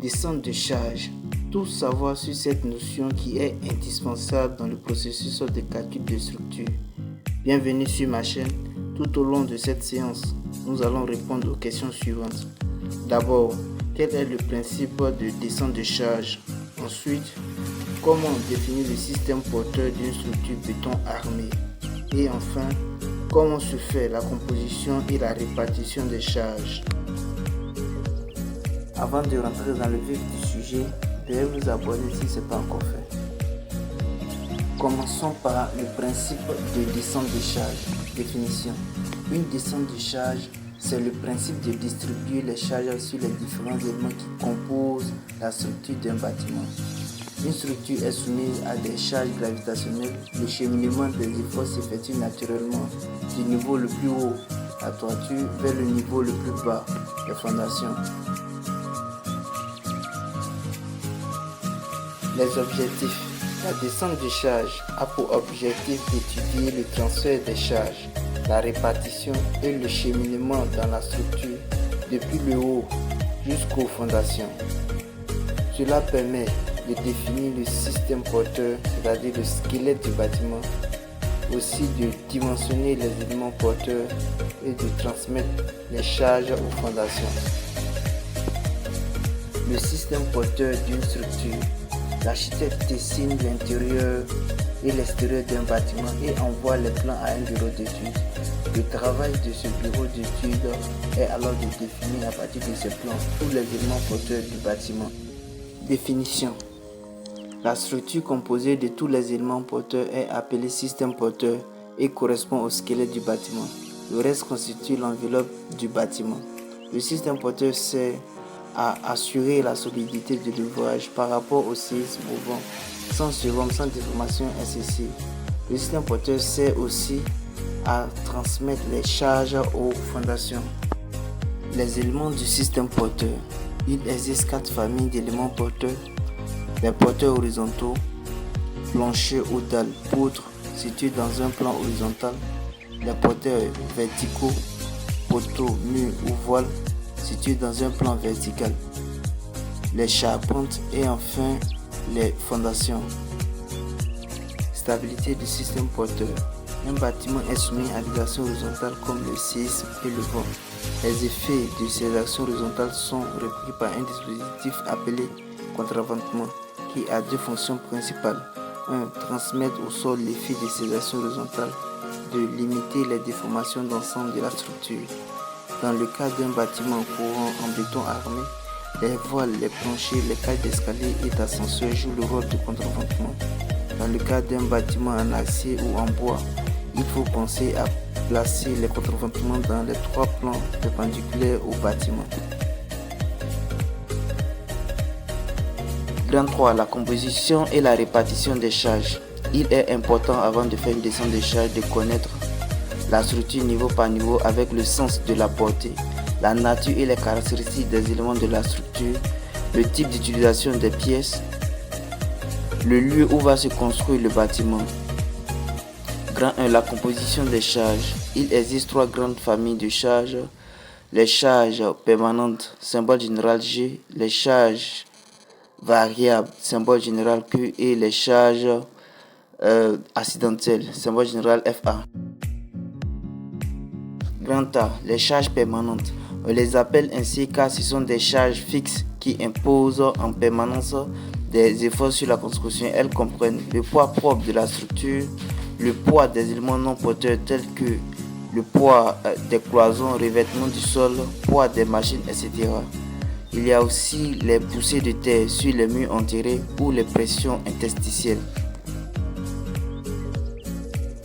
Descente de charge. Tout savoir sur cette notion qui est indispensable dans le processus de calcul de structure. Bienvenue sur ma chaîne. Tout au long de cette séance, nous allons répondre aux questions suivantes. D'abord, quel est le principe de descente de charge? Ensuite, comment définir le système porteur d'une structure béton armée? Et enfin, comment se fait la composition et la répartition des charges? Avant de rentrer dans le vif du sujet, veuillez vous abonner si ce n'est pas encore fait. Commençons par le principe de descente de charge. Définition. Une descente de charge, c'est le principe de distribuer les charges sur les différents éléments qui composent la structure d'un bâtiment. Une structure est soumise à des charges gravitationnelles. Le cheminement des efforts s'effectue naturellement du niveau le plus haut, la toiture, vers le niveau le plus bas, les fondations. Les objectifs. La descente de charge a pour objectif d'étudier le transfert des charges, la répartition et le cheminement dans la structure depuis le haut jusqu'aux fondations. Cela permet de définir le système porteur, c'est-à-dire le squelette du bâtiment, aussi de dimensionner les éléments porteurs et de transmettre les charges aux fondations. Le système porteur d'une structure. L'architecte dessine l'intérieur et l'extérieur d'un bâtiment et envoie les plans à un bureau d'études. Le travail de ce bureau d'études est alors de définir à partir de ces plans tous les éléments porteurs du bâtiment. Définition. La structure composée de tous les éléments porteurs est appelée système porteur et correspond au squelette du bâtiment. Le reste constitue l'enveloppe du bâtiment. Le système porteur sert à assurer la solidité de l'ouvrage par rapport au séisme, au vent, sans surhomme, sans déformation excessive. Le système porteur sert aussi à transmettre les charges aux fondations. Les éléments du système porteur. Il existe 4 familles d'éléments porteurs. Les porteurs horizontaux, plancher ou dalle, poutre, situés dans un plan horizontal. Les porteurs verticaux, poteaux, murs ou voiles, situés dans un plan vertical. Les charpentes et enfin les fondations. Stabilité du système porteur. Un bâtiment est soumis à des actions horizontales comme le séisme et le vent. Les effets de ces actions horizontales sont repris par un dispositif appelé contraventement qui a 2 fonctions principales. 1. Transmettre au sol l'effet de ces actions horizontales. 2. Limiter les déformations d'ensemble de la structure. Dans le cas d'un bâtiment courant en béton armé, les voiles, les planchers, les cages d'escalier et d'ascenseur jouent le rôle de contreventement. Dans le cas d'un bâtiment en acier ou en bois, il faut penser à placer les contreventements dans les 3 plans perpendiculaires au bâtiment. Grand 3. La composition et la répartition des charges. Il est important avant de faire une descente de charge de connaître la structure niveau par niveau avec le sens de la portée, la nature et les caractéristiques des éléments de la structure, le type d'utilisation des pièces, le lieu où va se construire le bâtiment. Grand 1. La composition des charges. Il existe 3 grandes familles de charges. Les charges permanentes, symbole général G, les charges variables, symbole général Q et les charges accidentelles, symbole général FA. Grand A. Les charges permanentes. On les appelle ainsi car ce sont des charges fixes qui imposent en permanence des efforts sur la construction. Elles comprennent le poids propre de la structure, le poids des éléments non porteurs tels que le poids des cloisons, revêtement du sol, poids des machines, etc. Il y a aussi les poussées de terre sur les murs enterrés ou les pressions interstitielles.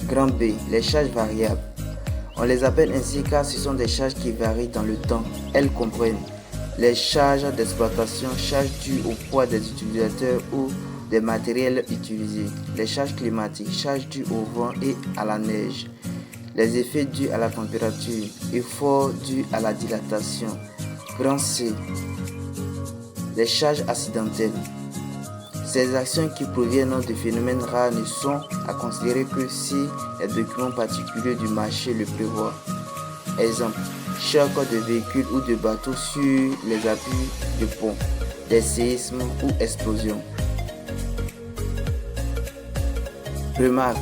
Grand B. Les charges variables. On les appelle ainsi car ce sont des charges qui varient dans le temps. Elles comprennent les charges d'exploitation, charges dues au poids des utilisateurs ou des matériels utilisés, les charges climatiques, charges dues au vent et à la neige, les effets dus à la température, efforts dus à la dilatation. Grand C. Les charges accidentelles. Ces actions qui proviennent de phénomènes rares ne sont à considérer que si les documents particuliers du marché le prévoient. Exemple, choc de véhicules ou de bateaux sur les appuis de pont. des séismes ou explosions. Remarque,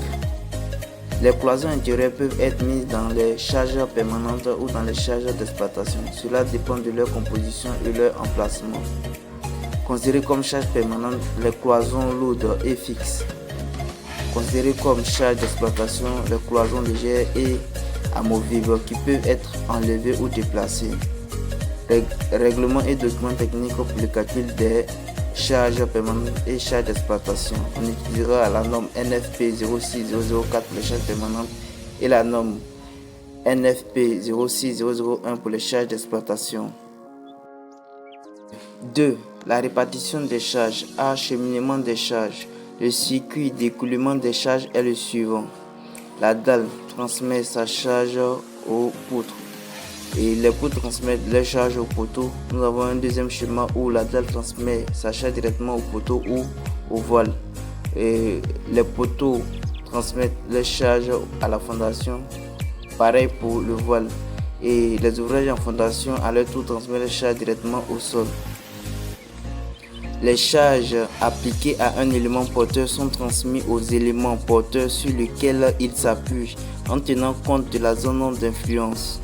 les cloisons intérieures peuvent être mises dans les chargeurs permanentes ou dans les chargeurs d'exploitation. Cela dépend de leur composition et leur emplacement. Considérées comme charge permanente, les cloisons lourdes et fixes. Considérées comme charge d'exploitation, les cloisons légères et amovibles qui peuvent être enlevées ou déplacées. Règlements et documents techniques pour le calcul des charges permanentes et charges d'exploitation. On utilisera la norme NFP 06004 pour les charges permanentes et la norme NFP 06001 pour les charges d'exploitation. 2. La répartition des charges. Acheminement des charges. Le circuit d'écoulement des charges est le suivant. La dalle transmet sa charge aux poutres et les poutres transmettent leur charge au poteau. Nous avons un deuxième schéma où la dalle transmet sa charge directement au poteau ou au voile. Et les poteaux transmettent leur charge à la fondation. Pareil pour le voile. Et les ouvrages en fondation à leur tour transmettent leur charge directement au sol. Les charges appliquées à un élément porteur sont transmises aux éléments porteurs sur lesquels ils s'appuient en tenant compte de la zone d'influence.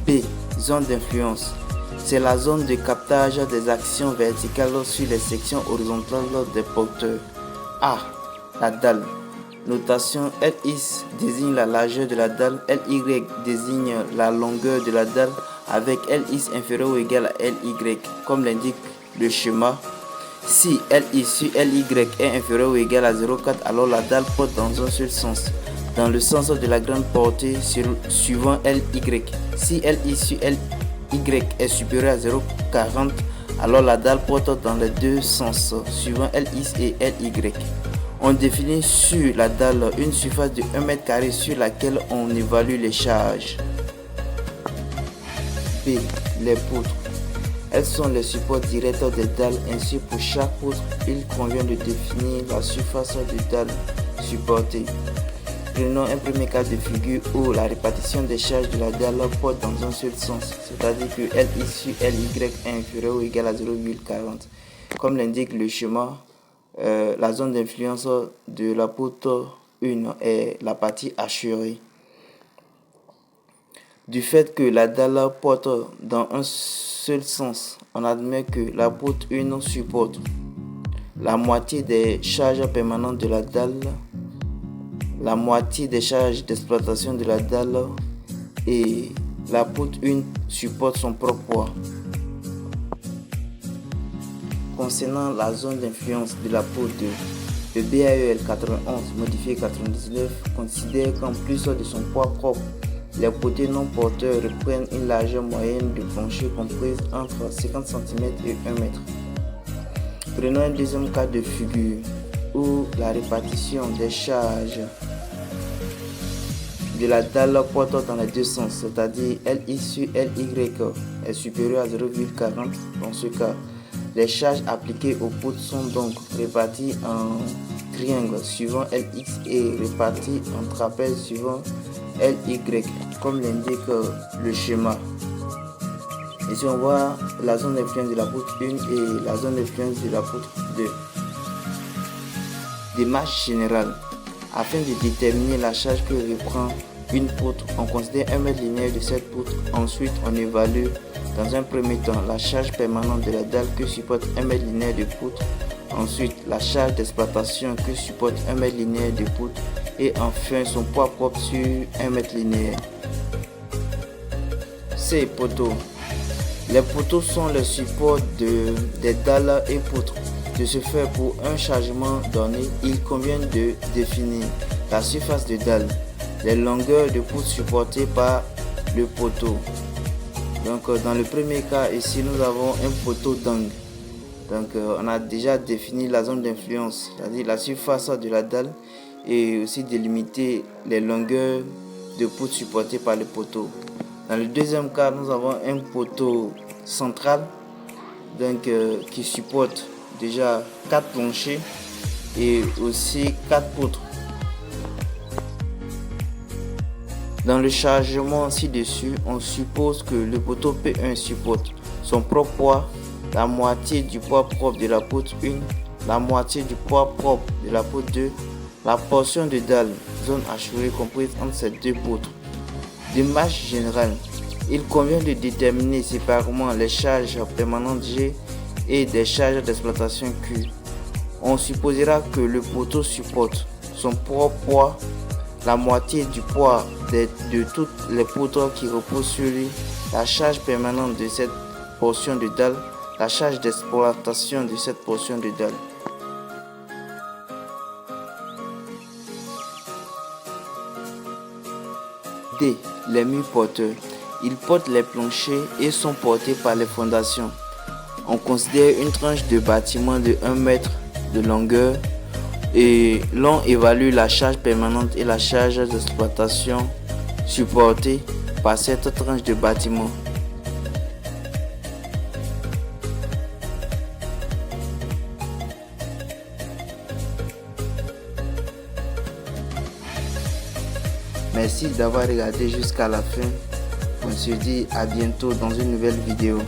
B. Zone d'influence. C'est la zone de captage des actions verticales sur les sections horizontales des porteurs. A. La dalle. Notation LX désigne la largeur de la dalle, LY désigne la longueur de la dalle avec LX inférieur ou égal à LY, comme l'indique le schéma. Si LX sur LY est inférieur ou égal à 0,4, alors la dalle porte dans un seul sens, dans le sens de la grande portée suivant LY. Si LX sur LY est supérieur à 0,40, alors la dalle porte dans les deux sens, suivant LX et LY. On définit sur la dalle une surface de 1 m² sur laquelle on évalue les charges. B. Les poutres. Elles sont les supports directs des dalles. Ainsi, pour chaque poutre, il convient de définir la surface de dalle supportée. Prenons un premier cas de figure où la répartition des charges de la dalle porte dans un seul sens, c'est-à-dire que LX sur LY est inférieur ou égal à 0,40. Comme l'indique le schéma, la zone d'influence de la poutre 1 est la partie hachurée. Du fait que la dalle porte dans un seul sens, on admet que la poutre 1 supporte la moitié des charges permanentes de la dalle, la moitié des charges d'exploitation de la dalle et la poutre 1 supporte son propre poids. Concernant la zone d'influence de la poutre 2, le BAEL 91 modifié 99 considère qu'en plus de son poids propre, les poteaux non porteurs reprennent une largeur moyenne de plancher comprise entre 50 cm et 1 m. Prenons un deuxième cas de figure où la répartition des charges de la dalle porte dans les deux sens, c'est-à-dire LX sur LY est supérieur à 0,40. Dans ce cas, les charges appliquées aux poutres sont donc réparties en triangle suivant LX et réparties en trapèze suivant LY, comme l'indique le schéma. Ici on voit la zone d'influence de la poutre 1 et la zone d'influence de la poutre 2. Démarche générale. Afin de déterminer la charge que reprend une poutre, on considère 1 mètre linéaire de cette poutre. Ensuite, on évalue dans un premier temps la charge permanente de la dalle que supporte 1 mètre linéaire de poutre. Ensuite, la charge d'exploitation que supporte 1 mètre linéaire de poutre. Et enfin, son poids propre sur 1 mètre linéaire. Ces poteaux. Les poteaux sont les supports des dalles et poutres. De ce fait, pour un chargement donné, il convient de définir la surface de dalle, les longueurs de poutres supportées par le poteau. Donc, dans le premier cas, ici, nous avons un poteau d'angle. Donc, on a déjà défini la zone d'influence, c'est-à-dire la surface de la dalle, et aussi délimiter les longueurs de poutres supportées par le poteau. Dans le deuxième cas, nous avons un poteau central, donc qui supporte déjà 4 planchers et aussi 4 poutres. Dans le chargement ci-dessus, on suppose que le poteau P1 supporte son propre poids, la moitié du poids propre de la poutre 1, la moitié du poids propre de la poutre 2, la portion de dalle, zone hachurée comprise entre ces deux poutres. De manière générale, il convient de déterminer séparément les charges permanentes G et des charges d'exploitation Q. On supposera que le poteau supporte son propre poids, la moitié du poids de toutes les poutres qui reposent sur lui, la charge permanente de cette portion de dalle, la charge d'exploitation de cette portion de dalle. D. Les murs porteurs. Ils portent les planchers et sont portés par les fondations. On considère une tranche de bâtiment de 1 mètre de longueur et l'on évalue la charge permanente et la charge d'exploitation supportée par cette tranche de bâtiment. Merci d'avoir regardé jusqu'à la fin. On se dit à bientôt dans une nouvelle vidéo.